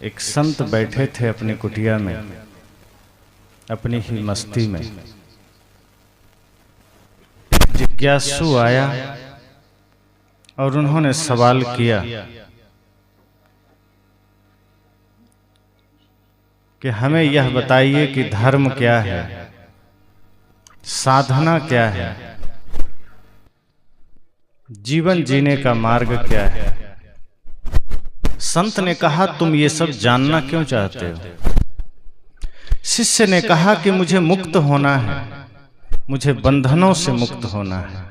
एक संत बैठे थे अपनी कुटिया में, अपनी ही मस्ती में। जिज्ञासु आया और उन्होंने सवाल किया कि हमें यह बताइए कि धर्म क्या है, साधना क्या है, जीवन जीने का मार्ग क्या है। संत ने कहा, तुम ये सब जानना क्यों चाहते हो? शिष्य ने कहा कि मुझे मुक्त होना है, मुझे बंधनों से मुक्त होना है।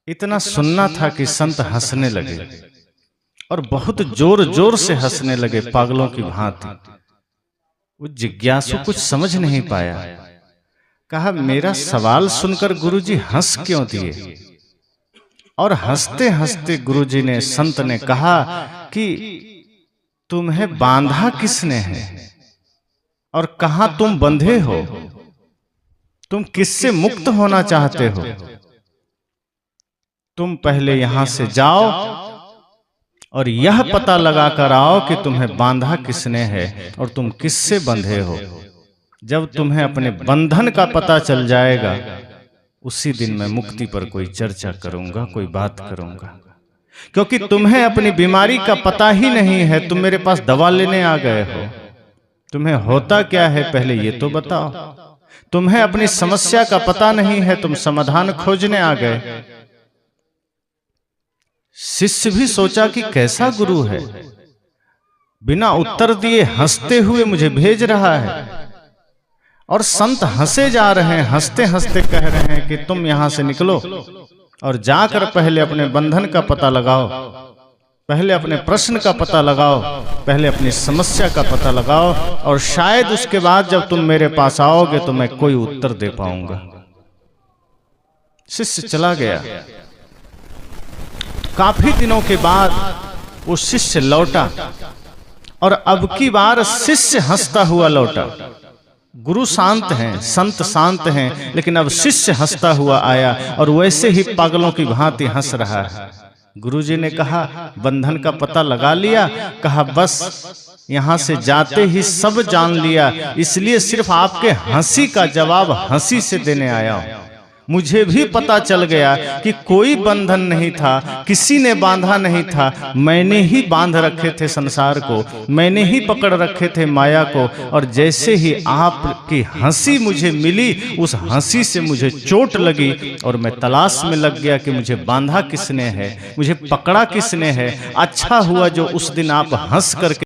इतना सुनना था कि संत हंसने लगे और बहुत जोर जोर से हंसने लगे, पागलों की भांति। वो जिज्ञासु कुछ समझ नहीं पाया। कहा, मेरा सवाल सुनकर गुरुजी हंस क्यों दिए? और हंसते हंसते गुरुजी ने, संत ने कहा कि तुम्हें बांधा किसने है और कहां तुम बंधे हो? तुम किससे मुक्त होना चाहते हो? तुम पहले यहां से जाओ और यह पता लगा कर आओ कि तुम्हें बांधा किसने है और तुम किससे बंधे हो। जब तुम्हें अपने बंधन का पता चल जाएगा, उसी दिन मैं मुक्ति पर कोई चर्चा करूंगा, कोई बात करूंगा। क्योंकि तुम्हें अपनी बीमारी का पता ही नहीं है, तुम मेरे पास दवा लेने आ गए हो। तुम्हें होता क्या है पहले ये तो बताओ। तुम्हें अपनी समस्या का पता नहीं है, तुम समाधान खोजने आ गए। शिष्य भी सोचा कि कैसा गुरु है, बिना उत्तर दिए हंसते हुए मुझे भेज रहा है। और संत हंसे जा रहे हैं, हंसते हंसते कह रहे हैं कि तुम यहां से निकलो और जाकर पहले अपने बंधन का पता लगाओ, पहले अपने प्रश्न का पता लगाओ, पहले अपनी समस्या का पता लगाओ, और शायद उसके बाद जब तुम मेरे पास आओगे तो मैं कोई उत्तर दे पाऊंगा। शिष्य चला गया। काफी दिनों के बाद वो शिष्य लौटा और अब की बार शिष्य हंसता हुआ लौटा। गुरु शांत हैं, संत शांत हैं, लेकिन अब शिष्य हंसता हुआ आया और वैसे ही पागलों की भांति हंस रहा है। गुरुजी ने कहा, बंधन का पता लगा लिया? कहा, बस यहां से जाते ही सब जान लिया, इसलिए सिर्फ आपके हंसी का जवाब हंसी से देने आया हूं। मुझे भी पता चल गया कि कोई बंधन नहीं था, किसी ने बांधा नहीं था, मैंने ही बांध रखे थे संसार को, मैंने ही पकड़ रखे थे माया को। और जैसे ही आपकी हंसी मुझे मिली, उस हंसी से मुझे चोट लगी और मैं तलाश में लग गया कि मुझे बांधा किसने है, मुझे पकड़ा किसने है। अच्छा हुआ जो उस दिन आप हंस करके